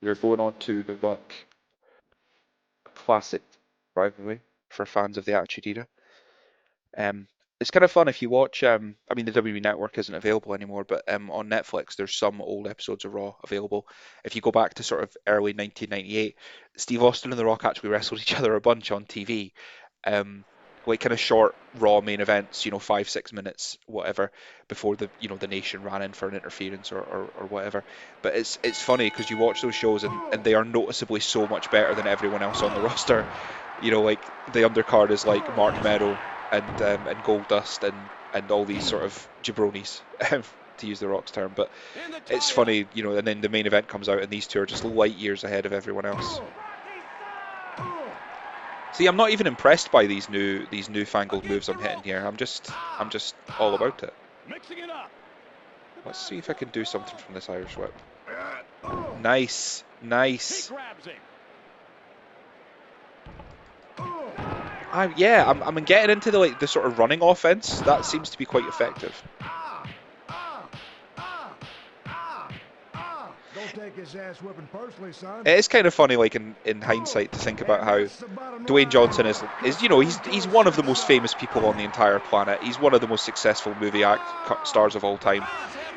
You're going on to the Rock classic rivalry for fans of the Attitude Era. Um, it's kind of fun if you watch. I mean, the WWE Network isn't available anymore, but on Netflix, there's some old episodes of Raw available. If you go back to sort of early 1998, Steve Austin and The Rock actually wrestled each other a bunch on TV. Um, like kind of short Raw main events, 5, 6 minutes, whatever, before the nation ran in for an interference or whatever. But it's funny because you watch those shows and they are noticeably so much better than everyone else on the roster. Like the undercard is like Mark Meadow and Goldust and all these sort of jabronis, to use the Rock's term. But it's funny, and then the main event comes out and these two are just light years ahead of everyone else. See, I'm not even impressed by these newfangled moves I'm hitting here. I'm just all about it. Let's see if I can do something from this Irish whip. Nice, nice. I'm getting into the sort of running offense. That seems to be quite effective. Take his ass whipping personally, son. It is kind of funny, like in hindsight, to think about how Dwayne Johnson is he's one of the most famous people on the entire planet. He's one of the most successful movie stars of all time.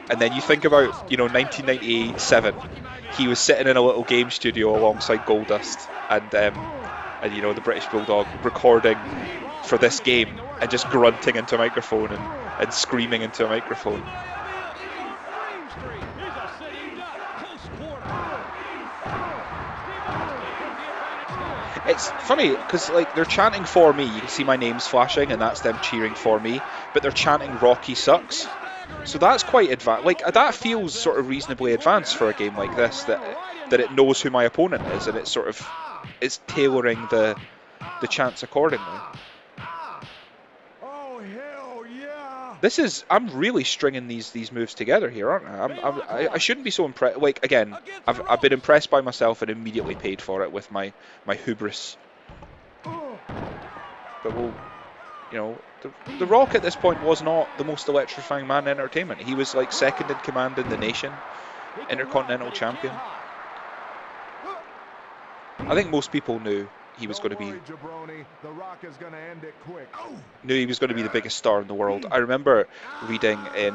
And then you think about 1997, he was sitting in a little game studio alongside Goldust and the British Bulldog recording for this game and just grunting into a microphone and screaming into a microphone. It's funny because they're chanting for me. You can see my name's flashing, and that's them cheering for me. But they're chanting "Rocky sucks," so that's quite advanced. That feels sort of reasonably advanced for a game like this. That it knows who my opponent is, and it's tailoring the chants accordingly. I'm really stringing these moves together here, aren't I? I shouldn't be so impressed. Again, I've been impressed by myself and immediately paid for it with my hubris. But the Rock at this point was not the most electrifying man in entertainment. He was second in command in the nation, Intercontinental Champion. I think most people knew he was going to be the biggest star in the world. I remember reading in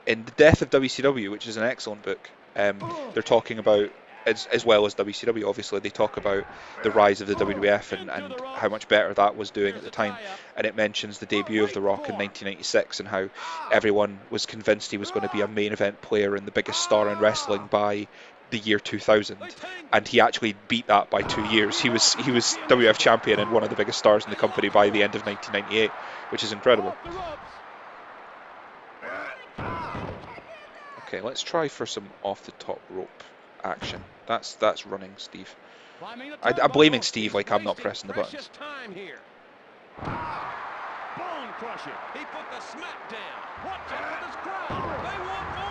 The Death of WCW, which is an excellent book. They're talking about, as well as WCW, obviously, they talk about the rise of the WWF and how much better that was doing at the time. And it mentions the debut of The Rock in 1996 and how everyone was convinced he was going to be a main event player and the biggest star in wrestling by the year 2000, and he actually beat that by 2 years. He was WWF champion and one of the biggest stars in the company by the end of 1998, which is incredible. Okay, let's try for some off the top rope action. That's running, Steve. I'm blaming Steve, like I'm not pressing the buttons. He put the smack down. Watch out for this crowd. They want more.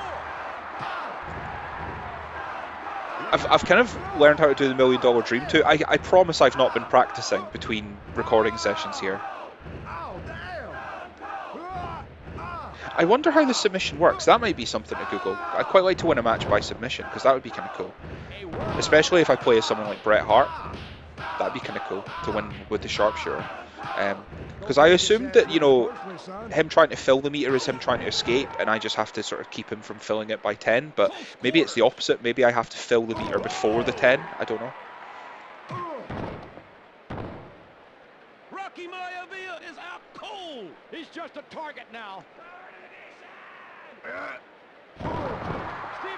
I've kind of learned how to do the $1 Million Dream too. I promise I've not been practicing between recording sessions here. I wonder how the submission works. That might be something to Google. I'd quite like to win a match by submission because that would be kind of cool. Especially if I play as someone like Bret Hart. That'd be kind of cool to win with the sharpshooter. Because I assumed that, him trying to fill the meter is him trying to escape, and I just have to sort of keep him from filling it by 10. But maybe it's the opposite. Maybe I have to fill the meter before the 10. I don't know. Rocky Maivia is out cold. He's just a target now. Steve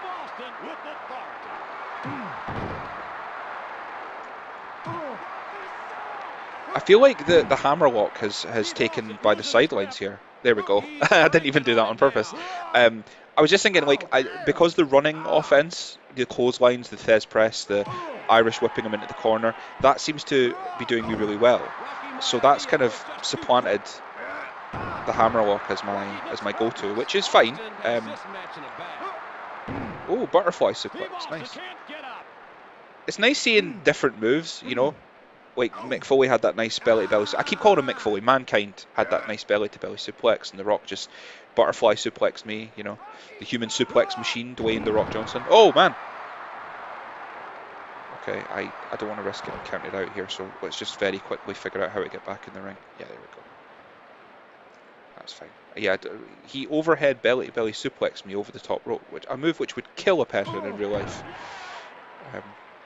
Austin with authority. I feel like the hammerlock has taken by the sidelines here. There we go. I didn't even do that on purpose. I was just thinking, because the running offense, the clotheslines, the Thez press, the Irish whipping him into the corner, that seems to be doing me really well. So that's kind of supplanted the hammerlock as my go-to, which is fine. Oh, butterfly suplex, nice. It's nice seeing different moves, Like Mick Foley had that nice belly-to-belly. I keep calling him Mick Foley. Mankind had that nice belly-to-belly suplex, and The Rock just butterfly suplexed me. The human suplex machine, Dwayne The Rock Johnson. Oh man, Okay, I don't want to risk getting counted out here, so let's just very quickly figure out how to get back in the ring. Yeah, there we go. That's fine. Yeah, he overhead belly to belly suplexed me over the top rope, which a move which would kill a person in real life.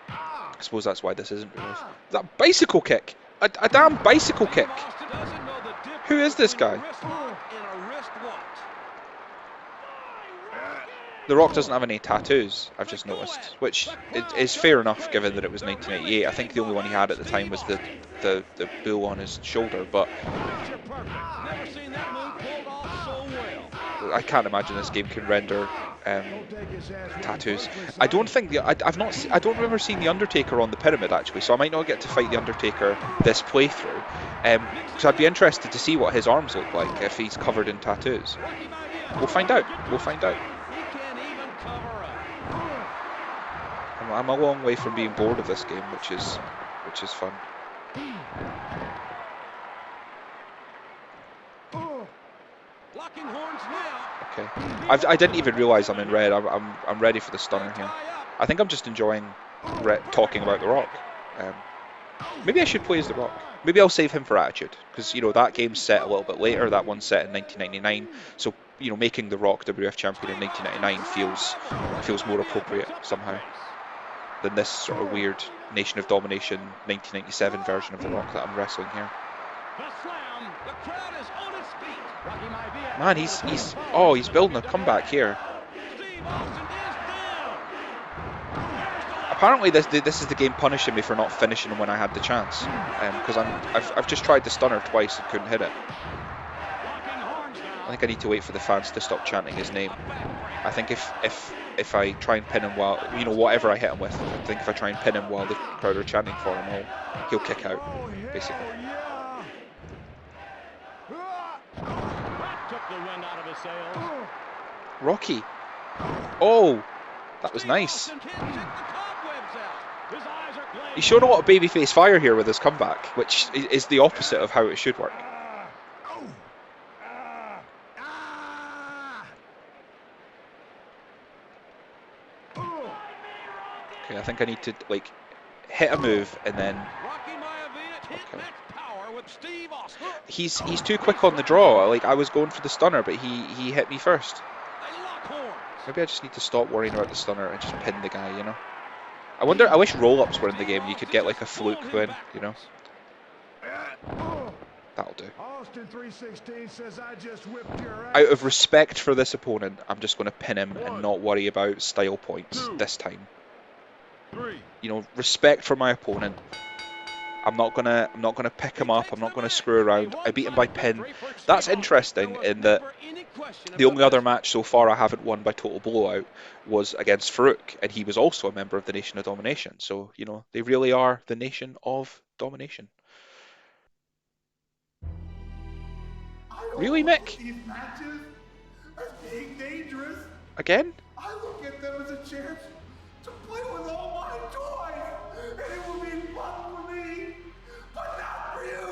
I suppose that's why this isn't real life. That bicycle kick! A damn bicycle kick! Who is this guy? The Rock doesn't have any tattoos, I've just noticed, which is fair enough given that it was 1988. I think the only one he had at the time was the bull on his shoulder, but I can't imagine this game can render tattoos. I don't think I don't remember seeing the Undertaker on the pyramid actually, so I might not get to fight the Undertaker this playthrough. So I'd be interested to see what his arms look like if he's covered in tattoos. We'll find out. We'll find out. I'm a long way from being bored of this game, which is fun. Okay, I didn't even realise I'm in red. I'm ready for the stunner here. I think I'm just enjoying Bret talking about The Rock. Maybe I should play as The Rock. Maybe I'll save him for Attitude, because you know that game's set a little bit later. That one's set in 1999, so you know making The Rock WWF champion in 1999 feels more appropriate somehow than this sort of weird Nation of Domination 1997 version of The Rock that I'm wrestling here. Man, he's building a comeback here. Apparently this is the game punishing me for not finishing when I had the chance, because I've just tried the stunner twice and couldn't hit it. I think I need to wait for the fans to stop chanting his name. I think if I try and pin him while, you know, whatever I hit him with, I think if I try and pin him while the crowd are chanting for him, he'll kick out, basically. Rocky. Oh, that was nice. He's shown a lot of babyface fire here with his comeback, which is the opposite of how it should work. Okay, I think I need to like hit a move and then. Okay. He's too quick on the draw. Like I was going for the stunner, but he hit me first. Maybe I just need to stop worrying about the stunner and just pin the guy, you know. I wish roll-ups were in the game. You could get like a fluke win, you know. That'll do. Out of respect for this opponent, I'm just going to pin him and not worry about style points this time. You know, respect for my opponent. I'm not gonna pick him up. I'm not gonna screw around. I beat him by pin. That's interesting in that the only other match so far I haven't won by total blowout was against Farouk, and he was also a member of the Nation of Domination. So you know they really are the Nation of Domination. Really, Mick? These matches as being dangerous. Again? I look at them as a chance to play with all my toys, and it will be fun for me, but not for you.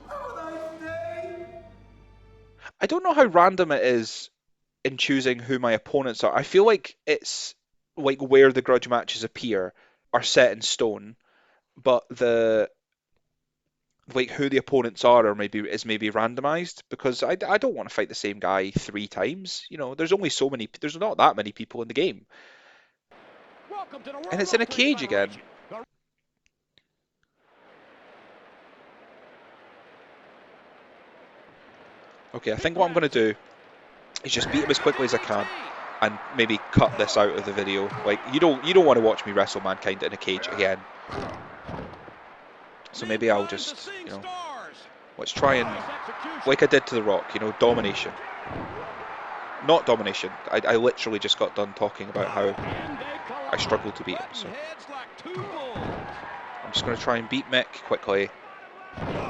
Have a nice day. I don't know how random it is in choosing who my opponents are. I feel like it's like where the grudge matches appear are set in stone, but the like who the opponents are or maybe randomized, because I don't want to fight the same guy 3 times. You know, there's not that many people in the game. And it's in a cage again. Okay, I think what I'm going to do is just beat him as quickly as I can and maybe cut this out of the video. Like you don't want to watch me wrestle Mankind in a cage again. So maybe I'll just, you know, let's try and, like I did to The Rock, you know, domination. Not domination. I literally just got done talking about how I struggled to beat him. So I'm just going to try and beat Mick quickly.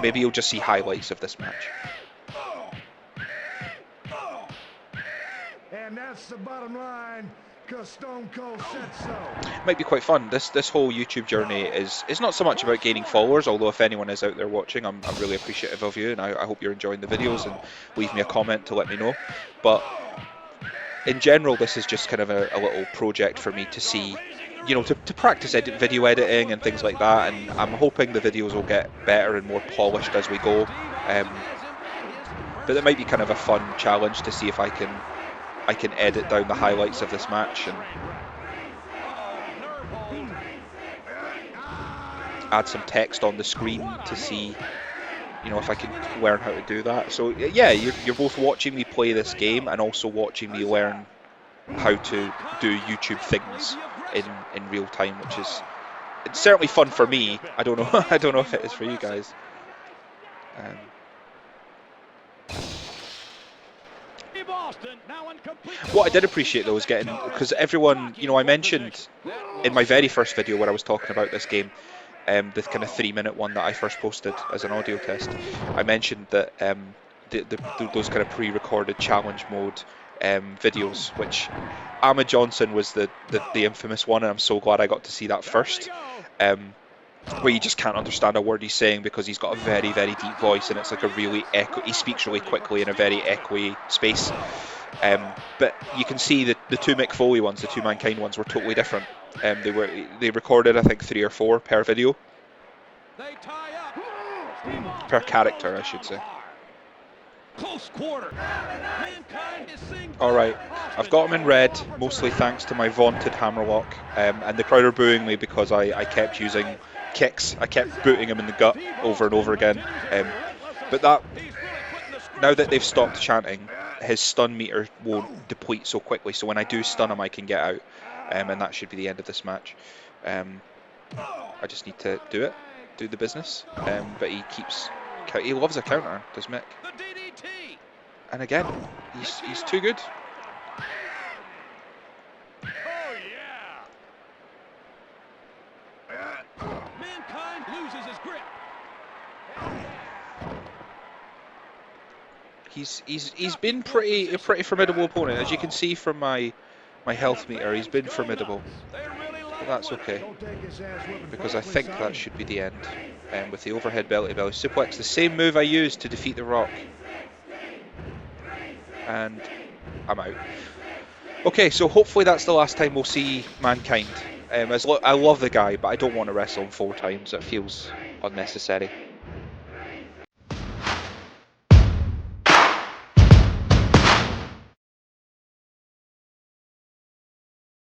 Maybe you'll just see highlights of this match. And that's the bottom line, because Stone Cold said so. Might be quite fun. This whole YouTube journey is not so much about gaining followers, although if anyone is out there watching, I'm really appreciative of you, and I hope you're enjoying the videos, and leave me a comment to let me know. But in general, this is just kind of a little project for me to see you know, to practice video editing and things like that. And I'm hoping the videos will get better and more polished as we go. But it might be kind of a fun challenge to see if I can edit down the highlights of this match and add some text on the screen to see, you know, if I can learn how to do that. So yeah, you're both watching me play this game and also watching me learn how to do YouTube things in real time, which is, it's certainly fun for me. I don't know I don't know if it is for you guys. What I did appreciate though is getting, because everyone, you know, I mentioned in my very first video where I was talking about this game, the kind of 3-minute one that I first posted as an audio test, I mentioned that those kind of pre-recorded challenge mode videos, which Ahmed Johnson was the infamous one, and I'm so glad I got to see that first. Where you just can't understand a word he's saying because he's got a very, very deep voice, and it's like a really echo. He speaks really quickly in a very echoey space. But you can see that the two Mick Foley ones, the two Mankind ones, were totally different. They recorded, I think, 3 or 4 per video, per character, I should say. All right, I've got him in red, mostly thanks to my vaunted hammerlock, and the crowd are booing me because I kept using kicks. I kept booting him in the gut over and over again. But that, now that they've stopped chanting, his stun meter won't deplete so quickly. So when I do stun him, I can get out, and that should be the end of this match. I just need to do the business. But he loves a counter, does Mick? And again, he's too good. Mankind loses his grip. He's been a pretty formidable opponent, as you can see from my health meter. He's been formidable, but that's okay, because I think that should be the end. With the overhead belly to belly suplex, the same move I used to defeat The Rock, and I'm out. Okay, so hopefully that's the last time we'll see Mankind. I love the guy, but I don't want to wrestle him 4 times. It feels unnecessary.